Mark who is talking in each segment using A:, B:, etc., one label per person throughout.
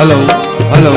A: Hello hello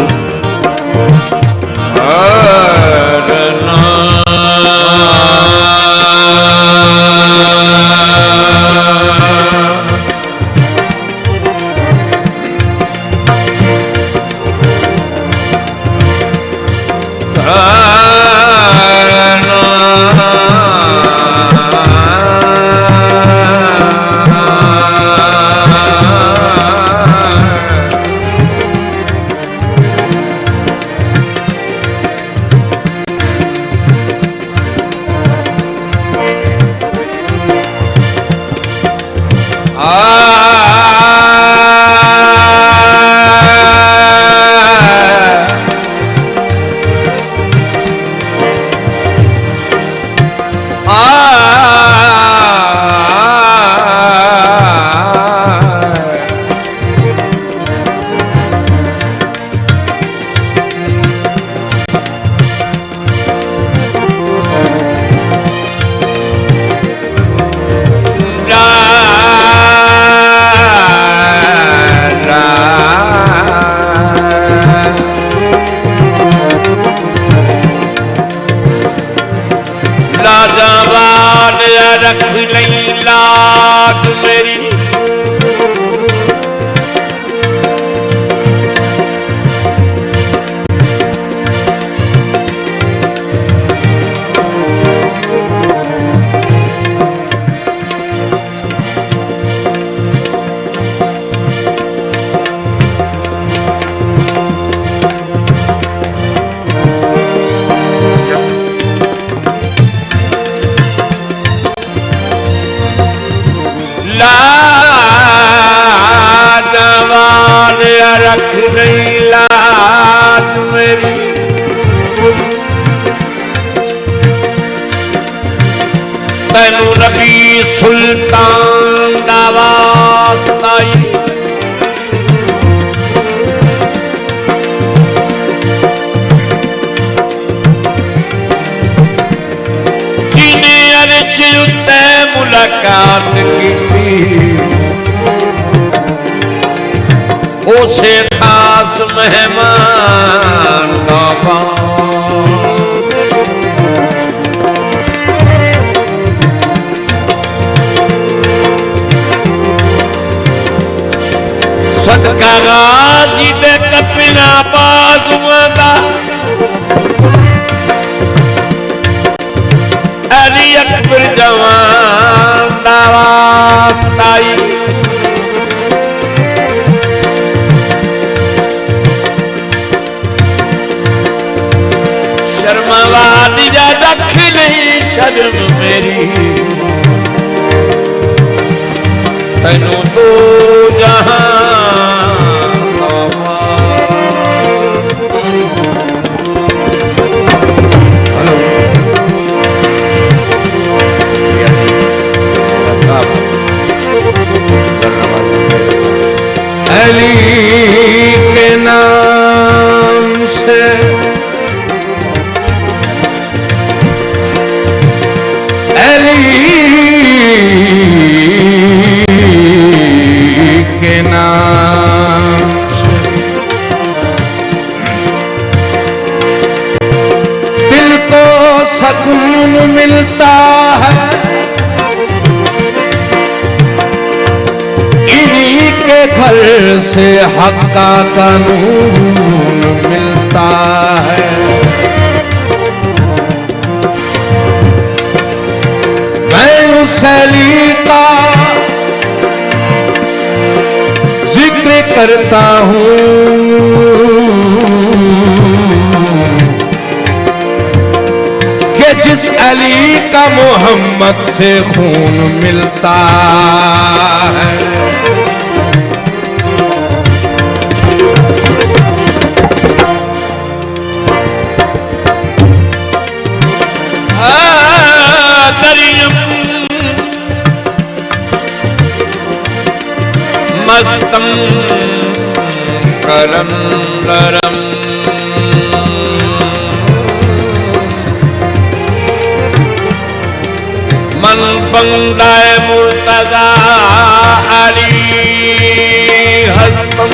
A: रख नहीं लाज मेरी रख नहीं लाज मेरी तैनू नबी सुल्तान दा वास्ता जिन्हें अर्श उत्ते मुलाकात की उसे खास मेहमान का सदका गाजी दे कपिना बाजुआं दा अली अकबर जवान दा वास्ता शर्मवादिया रख नहीं शर्म मेरी तैनू तो जहां अली के नाम से के नाम से दिल को सुकून मिलता है इन्हीं के घर से हक का कानून मिलता है। मैं उस अली का जिक्र करता हूँ कि जिस अली का मोहम्मद से खून मिलता है। मस्तम कलंदरम मन बंदाए मुर्तजा अली हस्तम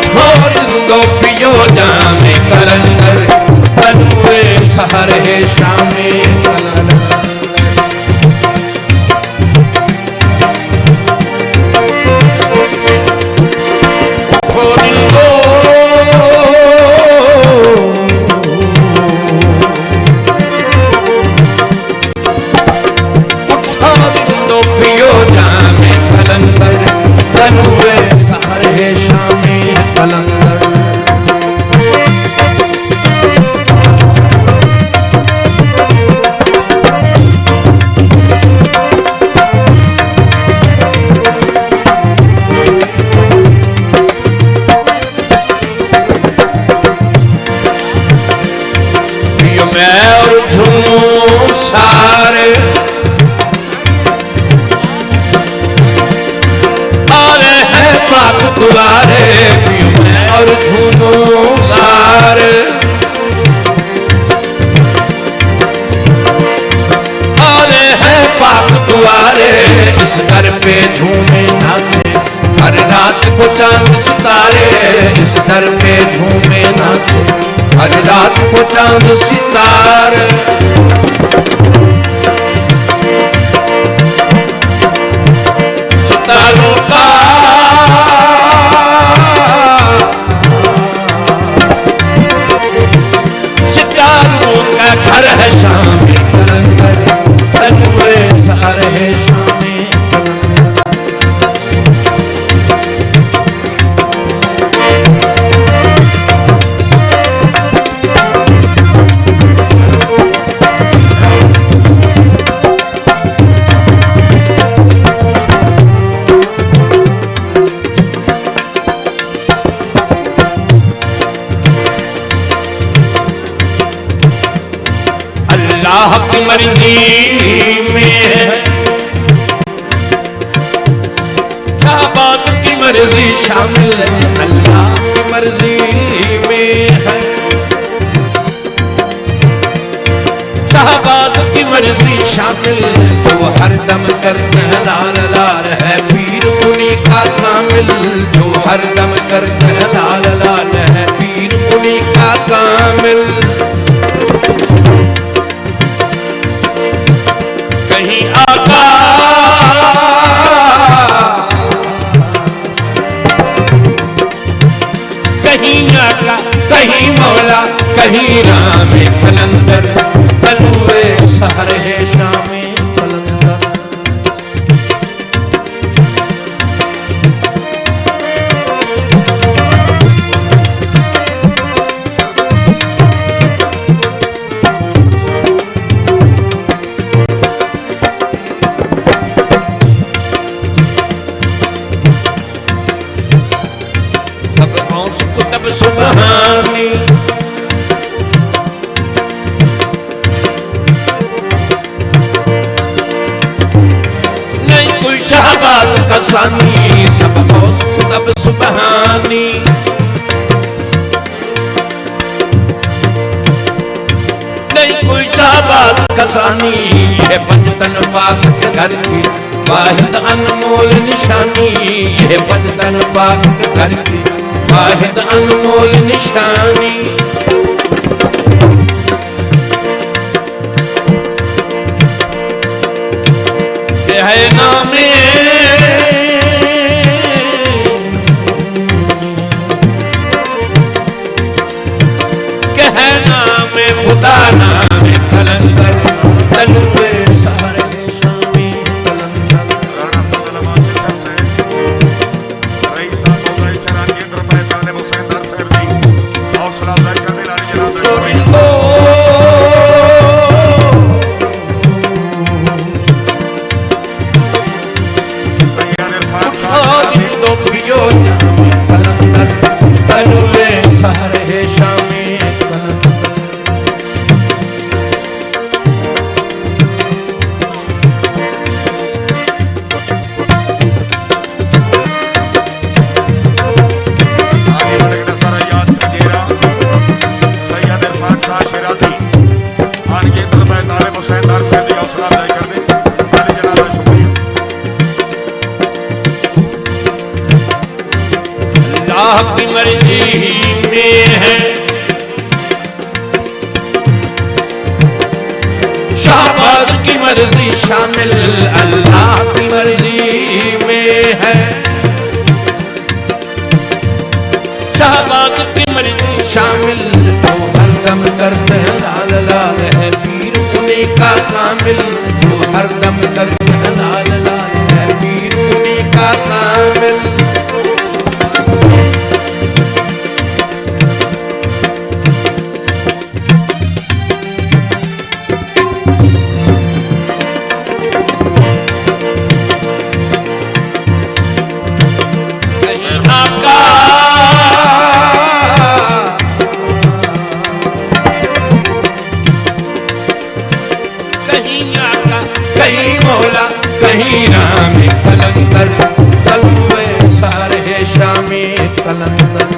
A: छोड़िंदो पियो जामे कलंदर तनुए सहर है शामे छोड़िंदो छोड़िंदो पियो जामे कलंदर तनुए सहर है शामे कलंदर सारे आले हैं पाक दुआरे मैं और झूमूं सारे आले हैं पाक दुआरे इस घर पे झूमे नाचे हर रात को चांद सितारे इस घर पे झूमे नाचे हर रात को चांद सितारे सितारों का घर है शामी कलंदर तनुए सहर है शामी अल्लाह की मर्जी में है शाहबाद की मर्जी शामिल है अल्लाह की मर्जी में है शाहबाद की मर्जी शामिल जो हर दम करते हैं लाल लाल है पीर उन्हीं का कामिल जो हर दम करते हैं लाल लाल है पीर उन्हीं का कामिल कहीं आका कहीं आका कहीं मौला कहीं राम कलंदर तनुए सहर है शामे कलंदर तब सुबहानी नहीं कोई शाहबाज का सानी सब तब सुबहानी नहीं कोई शाहबाज का सानी है पंजतन पाक के घर की वाहिद अनमोल निशानी है पंजतन पाक के घर की वाहिद अनमोल निशानी ये है नामे क्या है नामे खुदा नामे कलंदर तनुए सहर है शामी कलंदर
B: Reisa, toda hecha la tierra para estar de vos en dar servir. Os la हौसला अफजाई कर दें। वाले जनाब का शुक्रिया।
A: अल्लाह की मर्जी में है शाहबाद की मर्जी शामिल, अल्लाह की मर्जी में है शाहबाद की मर्जी शामिल। तो हरदम करते हैं लाल लाल है पीर उन्हीं का कामिल, तो हरदम करते हैं लाल लाल है पीर उन्हीं का कामिल। कहीं मौला कहीं राम कलंदर, कलवे सारे शामी कलंदर।